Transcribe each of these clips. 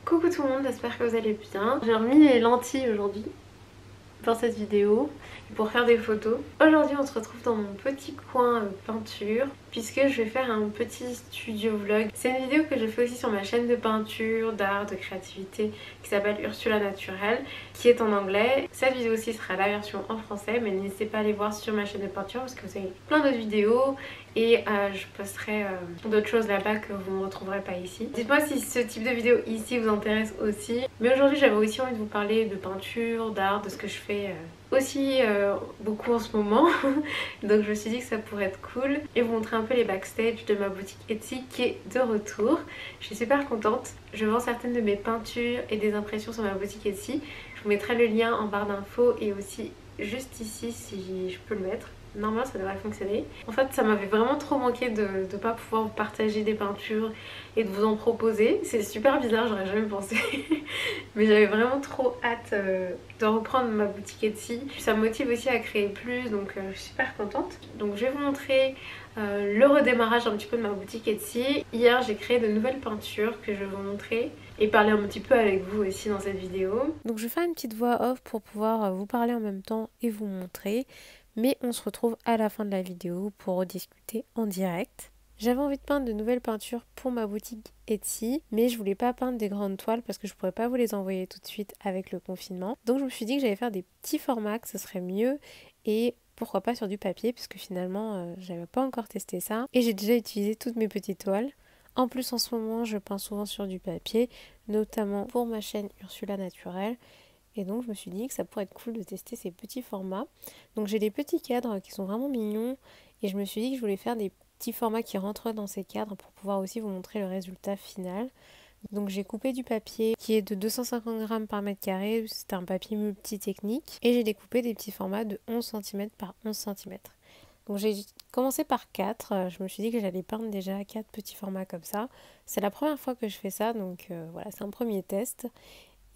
Coucou tout le monde, j'espère que vous allez bien. J'ai remis les lentilles aujourd'hui pour cette vidéo pour faire des photos. Aujourd'hui on se retrouve dans mon petit coin peinture puisque je vais faire un petit studio vlog. C'est une vidéo que je fais aussi sur ma chaîne de peinture, d'art, de créativité qui s'appelle Ursula Naturelle, qui est en anglais. Cette vidéo aussi sera la version en français, mais n'hésitez pas à aller voir sur ma chaîne de peinture parce que vous avez plein d'autres vidéos et je posterai d'autres choses là-bas que vous ne retrouverez pas ici. Dites-moi si ce type de vidéo ici vous intéresse aussi. Mais aujourd'hui j'avais aussi envie de vous parler de peinture, d'art, de ce que je fais aussi beaucoup en ce moment. Donc je me suis dit que ça pourrait être cool et vous montrer un peu les backstage de ma boutique Etsy qui est de retour. Je suis super contente. Je vends certaines de mes peintures et des impressions sur ma boutique Etsy. Je vous mettrai le lien en barre d'infos et aussi juste ici si je peux le mettre. Normalement ça devrait fonctionner. En fait ça m'avait vraiment trop manqué de ne pas pouvoir vous partager des peintures et de vous en proposer. C'est super bizarre, j'aurais jamais pensé. Mais j'avais vraiment trop hâte de reprendre ma boutique Etsy. Ça me motive aussi à créer plus, donc je suis super contente. Donc je vais vous montrer le redémarrage un petit peu de ma boutique Etsy. Hier j'ai créé de nouvelles peintures que je vais vous montrer et parler un petit peu avec vous aussi dans cette vidéo. Donc je vais faire une petite voix off pour pouvoir vous parler en même temps et vous montrer. Mais on se retrouve à la fin de la vidéo pour rediscuter en direct. J'avais envie de peindre de nouvelles peintures pour ma boutique Etsy, mais je voulais pas peindre des grandes toiles parce que je pourrais pas vous les envoyer tout de suite avec le confinement. Donc je me suis dit que j'allais faire des petits formats, que ce serait mieux, et pourquoi pas sur du papier, puisque finalement j'avais pas encore testé ça. Et j'ai déjà utilisé toutes mes petites toiles. En plus en ce moment je peins souvent sur du papier, notamment pour ma chaîne Ursula Naturelle. Et donc je me suis dit que ça pourrait être cool de tester ces petits formats. Donc j'ai des petits cadres qui sont vraiment mignons et je me suis dit que je voulais faire des petits formats qui rentrent dans ces cadres pour pouvoir aussi vous montrer le résultat final. Donc j'ai coupé du papier qui est de 250 grammes par mètre carré, c'est un papier multi-technique. Et j'ai découpé des petits formats de 11 cm par 11 cm. Donc j'ai commencé par 4, je me suis dit que j'allais peindre déjà 4 petits formats comme ça. C'est la première fois que je fais ça, donc voilà, c'est un premier test.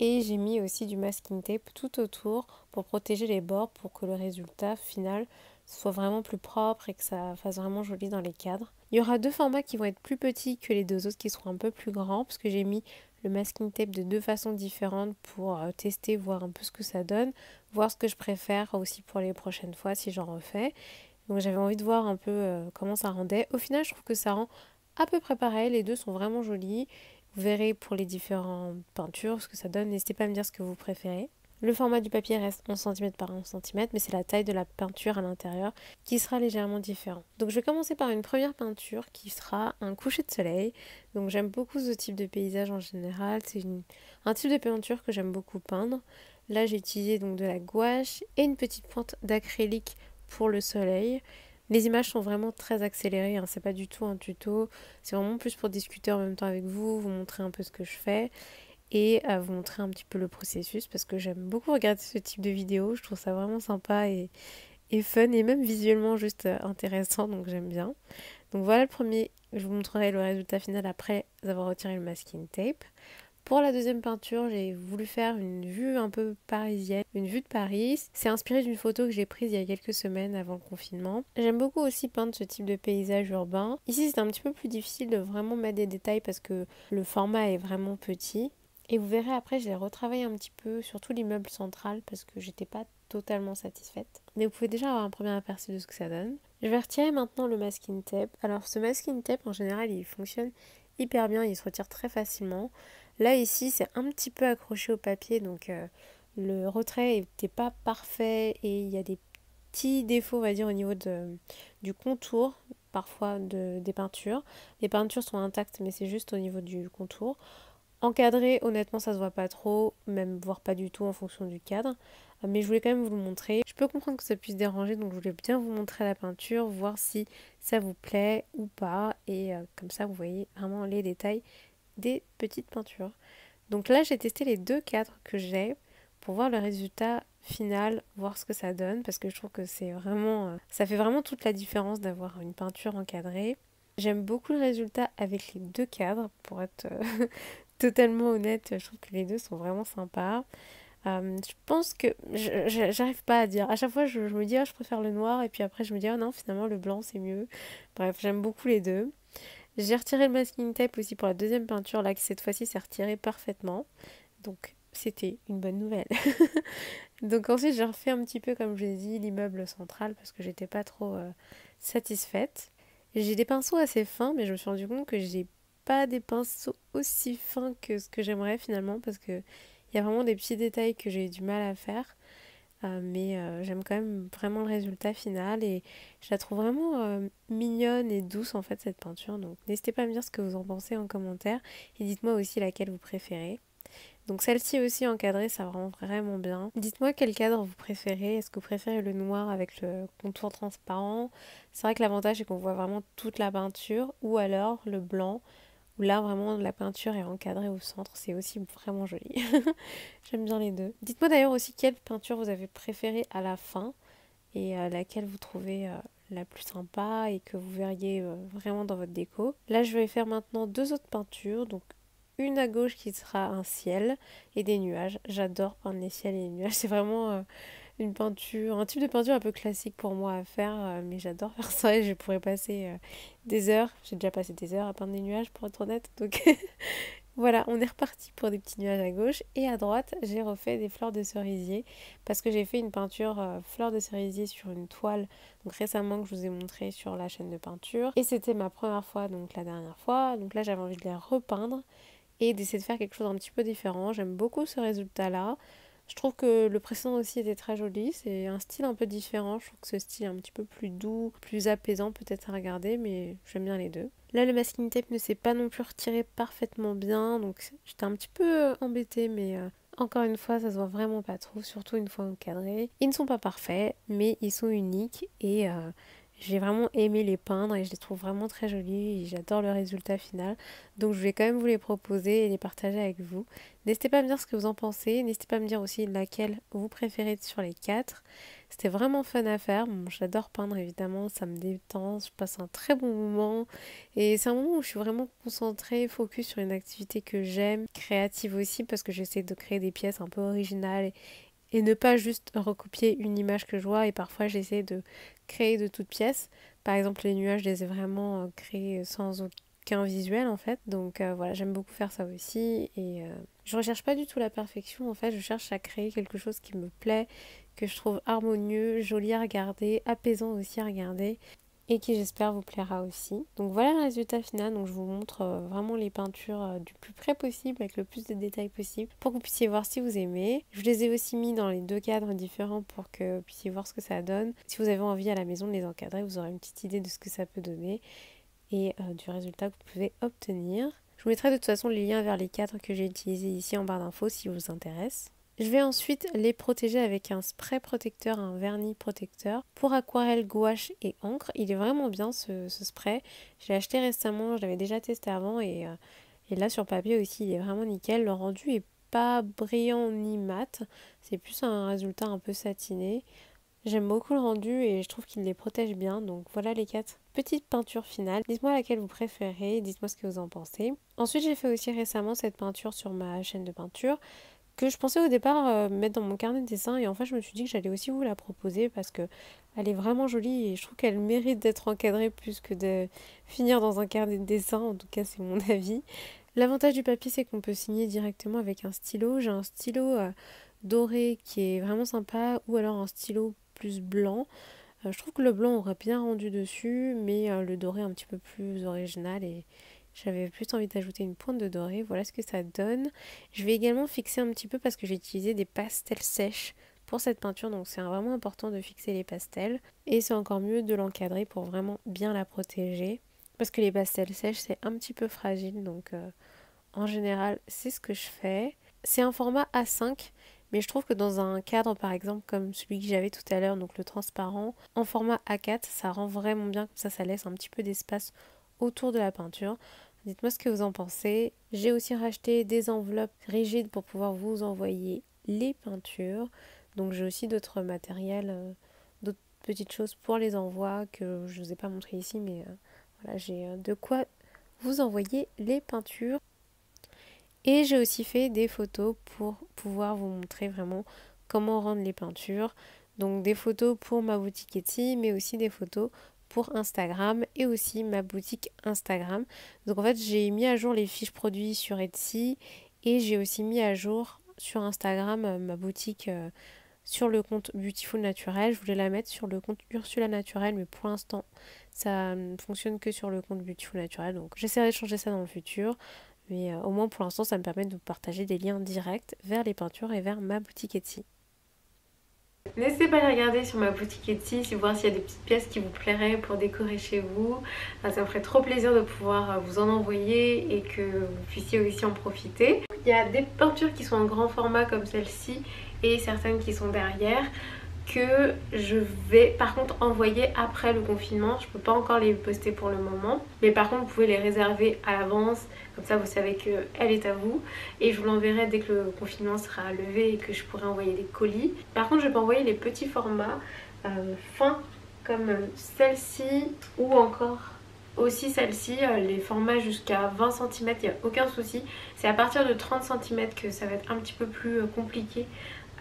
Et j'ai mis aussi du masking tape tout autour pour protéger les bords pour que le résultat final soit vraiment plus propre et que ça fasse vraiment joli dans les cadres. Il y aura deux formats qui vont être plus petits que les deux autres qui seront un peu plus grands parce que j'ai mis le masking tape de deux façons différentes pour tester, voir un peu ce que ça donne, voir ce que je préfère aussi pour les prochaines fois si j'en refais. Donc j'avais envie de voir un peu comment ça rendait. Au final je trouve que ça rend à peu près pareil, les deux sont vraiment jolis. Vous verrez pour les différentes peintures ce que ça donne. N'hésitez pas à me dire ce que vous préférez. Le format du papier reste 11 cm par 11 cm, mais c'est la taille de la peinture à l'intérieur qui sera légèrement différente. Donc je vais commencer par une première peinture qui sera un coucher de soleil. Donc j'aime beaucoup ce type de paysage en général. C'est un type de peinture que j'aime beaucoup peindre. Là j'ai utilisé donc de la gouache et une petite pointe d'acrylique pour le soleil. Les images sont vraiment très accélérées, hein. C'est pas du tout un tuto, c'est vraiment plus pour discuter en même temps avec vous, vous montrer un peu ce que je fais et vous montrer un petit peu le processus parce que j'aime beaucoup regarder ce type de vidéos, je trouve ça vraiment sympa et fun et même visuellement juste intéressant, donc j'aime bien. Donc voilà le premier, je vous montrerai le résultat final après avoir retiré le masking tape. Pour la deuxième peinture, j'ai voulu faire une vue un peu parisienne, une vue de Paris. C'est inspiré d'une photo que j'ai prise il y a quelques semaines avant le confinement. J'aime beaucoup aussi peindre ce type de paysage urbain. Ici, c'est un petit peu plus difficile de vraiment mettre des détails parce que le format est vraiment petit. Et vous verrez après, j'ai retravaillé un petit peu, surtout l'immeuble central parce que j'étais pas totalement satisfaite. Mais vous pouvez déjà avoir un premier aperçu de ce que ça donne. Je vais retirer maintenant le masking tape. Alors ce masking tape, en général, il fonctionne hyper bien, il se retire très facilement. Là ici c'est un petit peu accroché au papier donc le retrait n'était pas parfait et il y a des petits défauts on va dire au niveau du contour parfois des peintures. Les peintures sont intactes mais c'est juste au niveau du contour. Encadré honnêtement ça se voit pas trop, même voire pas du tout en fonction du cadre. Mais je voulais quand même vous le montrer. Je peux comprendre que ça puisse déranger donc je voulais bien vous montrer la peinture, voir si ça vous plaît ou pas et comme ça vous voyez vraiment les détails des petites peintures. Donc là j'ai testé les deux cadres que j'ai pour voir le résultat final, voir ce que ça donne parce que je trouve que c'est vraiment ça fait vraiment toute la différence d'avoir une peinture encadrée. J'aime beaucoup le résultat avec les deux cadres, pour être totalement honnête, je trouve que les deux sont vraiment sympas. Je pense que j'arrive pas à dire. À chaque fois, je me dis, ah, je préfère le noir, et puis après, je me dis, ah non, finalement, le blanc, c'est mieux. Bref, j'aime beaucoup les deux. J'ai retiré le masking tape aussi pour la deuxième peinture, là, qui cette fois-ci s'est retiré parfaitement. Donc, c'était une bonne nouvelle. Donc ensuite, j'ai refait un petit peu, comme je l'ai dit, l'immeuble central, parce que j'étais pas trop satisfaite. J'ai des pinceaux assez fins, mais je me suis rendu compte que j'ai pas des pinceaux aussi fins que ce que j'aimerais finalement, parce que il y a vraiment des petits détails que j'ai eu du mal à faire. Mais j'aime quand même vraiment le résultat final et je la trouve vraiment mignonne et douce en fait cette peinture. Donc n'hésitez pas à me dire ce que vous en pensez en commentaire et dites-moi aussi laquelle vous préférez. Donc celle-ci aussi encadrée, ça rend vraiment bien. Dites-moi quel cadre vous préférez. Est-ce que vous préférez le noir avec le contour transparent? C'est vrai que l'avantage c'est qu'on voit vraiment toute la peinture, ou alors le blanc où là vraiment la peinture est encadrée au centre. C'est aussi vraiment joli. J'aime bien les deux. Dites-moi d'ailleurs aussi quelle peinture vous avez préférée à la fin et laquelle vous trouvez la plus sympa et que vous verriez vraiment dans votre déco. Là je vais faire maintenant deux autres peintures. Donc une à gauche qui sera un ciel et des nuages. J'adore peindre les ciels et les nuages. C'est vraiment une peinture, un type de peinture un peu classique pour moi à faire, mais j'adore faire ça et je pourrais passer des heures. J'ai déjà passé des heures à peindre des nuages pour être honnête. Donc voilà, on est reparti pour des petits nuages à gauche et à droite, j'ai refait des fleurs de cerisier parce que j'ai fait une peinture fleurs de cerisier sur une toile donc récemment que je vous ai montré sur la chaîne de peinture et c'était ma première fois donc la dernière fois. Donc là, j'avais envie de les repeindre et d'essayer de faire quelque chose d'un petit peu différent. J'aime beaucoup ce résultat-là. Je trouve que le précédent aussi était très joli. C'est un style un peu différent. Je trouve que ce style est un petit peu plus doux, plus apaisant peut-être à regarder, mais j'aime bien les deux. Là, le masking tape ne s'est pas non plus retiré parfaitement bien, donc j'étais un petit peu embêtée, mais encore une fois, ça se voit vraiment pas trop, surtout une fois encadrés. Ils ne sont pas parfaits, mais ils sont uniques et j'ai vraiment aimé les peindre et je les trouve vraiment très jolis et j'adore le résultat final. Donc je vais quand même vous les proposer et les partager avec vous. N'hésitez pas à me dire ce que vous en pensez. N'hésitez pas à me dire aussi laquelle vous préférez sur les 4. C'était vraiment fun à faire. Bon, j'adore peindre évidemment, ça me détend, je passe un très bon moment. Et c'est un moment où je suis vraiment concentrée, focus sur une activité que j'aime, créative aussi parce que j'essaie de créer des pièces un peu originales et ne pas juste recopier une image que je vois et parfois j'essaie de créer de toutes pièces. Par exemple les nuages, je les ai vraiment créés sans aucun visuel en fait. Donc voilà, j'aime beaucoup faire ça aussi et je recherche pas du tout la perfection en fait, je cherche à créer quelque chose qui me plaît, que je trouve harmonieux, joli à regarder, apaisant aussi à regarder et qui j'espère vous plaira aussi. Donc voilà le résultat final, donc je vous montre vraiment les peintures du plus près possible avec le plus de détails possible pour que vous puissiez voir si vous aimez. Je les ai aussi mis dans les deux cadres différents pour que vous puissiez voir ce que ça donne. Si vous avez envie à la maison de les encadrer, vous aurez une petite idée de ce que ça peut donner et du résultat que vous pouvez obtenir. Je vous mettrai de toute façon les liens vers les cadres que j'ai utilisés ici en barre d'infos si vous intéresse. Je vais ensuite les protéger avec un spray protecteur, un vernis protecteur pour aquarelle, gouache et encre. Il est vraiment bien ce spray. Je l'ai acheté récemment, je l'avais déjà testé avant et là sur papier aussi il est vraiment nickel. Le rendu est pas brillant ni mat, c'est plus un résultat un peu satiné. J'aime beaucoup le rendu et je trouve qu'il les protège bien. Donc voilà les 4 petites peintures finales. Dites-moi laquelle vous préférez, dites-moi ce que vous en pensez. Ensuite j'ai fait aussi récemment cette peinture sur ma chaîne de peinture que je pensais au départ mettre dans mon carnet de dessin et en fait je me suis dit que j'allais aussi vous la proposer parce que elle est vraiment jolie et je trouve qu'elle mérite d'être encadrée plus que de finir dans un carnet de dessin, en tout cas c'est mon avis. L'avantage du papier c'est qu'on peut signer directement avec un stylo. J'ai un stylo doré qui est vraiment sympa ou alors un stylo plus blanc. Je trouve que le blanc aurait bien rendu dessus mais le doré un petit peu plus original et j'avais plus envie d'ajouter une pointe de doré, voilà ce que ça donne. Je vais également fixer un petit peu parce que j'ai utilisé des pastels sèches pour cette peinture, donc c'est vraiment important de fixer les pastels. Et c'est encore mieux de l'encadrer pour vraiment bien la protéger. Parce que les pastels sèches c'est un petit peu fragile, donc en général c'est ce que je fais. C'est un format A5, mais je trouve que dans un cadre par exemple comme celui que j'avais tout à l'heure, donc le transparent, en format A4, ça rend vraiment bien, comme ça laisse un petit peu d'espace autour de la peinture. Dites-moi ce que vous en pensez. J'ai aussi racheté des enveloppes rigides pour pouvoir vous envoyer les peintures. Donc j'ai aussi d'autres matériels, d'autres petites choses pour les envois que je ne vous ai pas montré ici, mais Voilà, j'ai de quoi vous envoyer les peintures. Et j'ai aussi fait des photos pour pouvoir vous montrer vraiment comment rendre les peintures. Donc des photos pour ma boutique Etsy, mais aussi des photos pour Instagram et aussi ma boutique Instagram. Donc en fait j'ai mis à jour les fiches produits sur Etsy et j'ai aussi mis à jour sur Instagram ma boutique sur le compte Beautiful Naturel. Je voulais la mettre sur le compte Ursula Naturel, mais pour l'instant ça ne fonctionne que sur le compte Beautiful Naturel. Donc j'essaierai de changer ça dans le futur. Mais au moins pour l'instant ça me permet de vous partager des liens directs vers les peintures et vers ma boutique Etsy. N'hésitez pas à les regarder sur ma boutique Etsy, si vous voir s'il y a des petites pièces qui vous plairaient pour décorer chez vous. Ça me ferait trop plaisir de pouvoir vous en envoyer et que vous puissiez aussi en profiter. Il y a des peintures qui sont en grand format comme celle-ci et certaines qui sont derrière, que je vais par contre envoyer après le confinement. Je peux pas encore les poster pour le moment, mais par contre vous pouvez les réserver à l'avance, comme ça vous savez qu'elle est à vous, et je vous l'enverrai dès que le confinement sera levé et que je pourrai envoyer des colis. Par contre je peux envoyer les petits formats fins comme celle-ci, ou encore aussi celle-ci, les formats jusqu'à 20 cm, il n'y a aucun souci. C'est à partir de 30 cm que ça va être un petit peu plus compliqué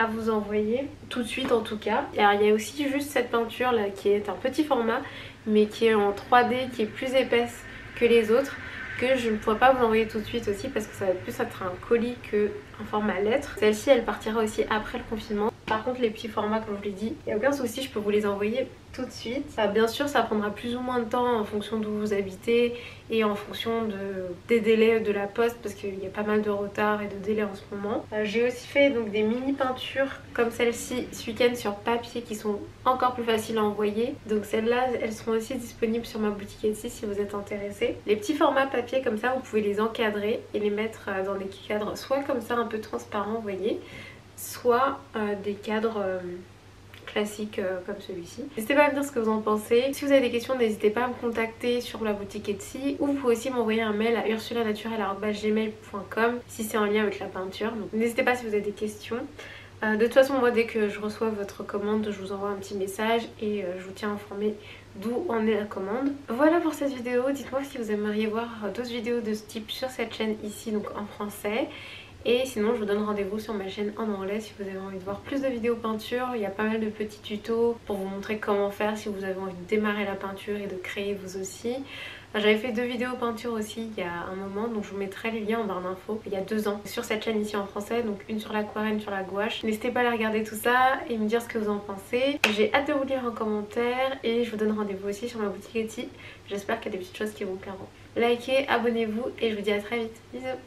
à vous envoyer, tout de suite en tout cas. Alors il y a aussi juste cette peinture là qui est un petit format mais qui est en 3D, qui est plus épaisse que les autres, que je ne pourrais pas vous envoyer tout de suite aussi parce que ça va plus être un colis qu'un format lettre. Celle-ci elle partira aussi après le confinement. Par contre les petits formats comme je l'ai dit, il n'y a aucun souci, je peux vous les envoyer tout de suite. Bien sûr ça prendra plus ou moins de temps en fonction d'où vous habitez et en fonction des délais de la poste, parce qu'il y a pas mal de retard et de délais en ce moment. J'ai aussi fait donc des mini peintures comme celle-ci ce week-end sur papier qui sont encore plus faciles à envoyer. Donc celles-là elles seront aussi disponibles sur ma boutique Etsy si vous êtes intéressés. Les petits formats papier comme ça vous pouvez les encadrer et les mettre dans des cadres soit comme ça un peu transparents, vous voyez, soit des cadres classiques comme celui-ci. N'hésitez pas à me dire ce que vous en pensez. Si vous avez des questions, n'hésitez pas à me contacter sur la boutique Etsy, ou vous pouvez aussi m'envoyer un mail à ursulaнаturel@gmail.com si c'est en lien avec la peinture. Donc n'hésitez pas si vous avez des questions. De toute façon moi dès que je reçois votre commande je vous envoie un petit message et je vous tiens informé d'où en est la commande. Voilà pour cette vidéo, dites-moi si vous aimeriez voir d'autres vidéos de ce type sur cette chaîne ici, donc en français. Et sinon je vous donne rendez-vous sur ma chaîne en anglais si vous avez envie de voir plus de vidéos peinture. Il y a pas mal de petits tutos pour vous montrer comment faire si vous avez envie de démarrer la peinture et de créer vous aussi. J'avais fait 2 vidéos peinture aussi il y a un moment, donc je vous mettrai les liens en barre d'infos, il y a 2 ans, sur cette chaîne ici en français, donc une sur l'aquarelle, une sur la gouache. N'hésitez pas à regarder tout ça et me dire ce que vous en pensez. J'ai hâte de vous lire en commentaire et je vous donne rendez-vous aussi sur ma boutique Etsy. J'espère qu'il y a des petites choses qui vous plairont. Likez, abonnez-vous et je vous dis à très vite. Bisous.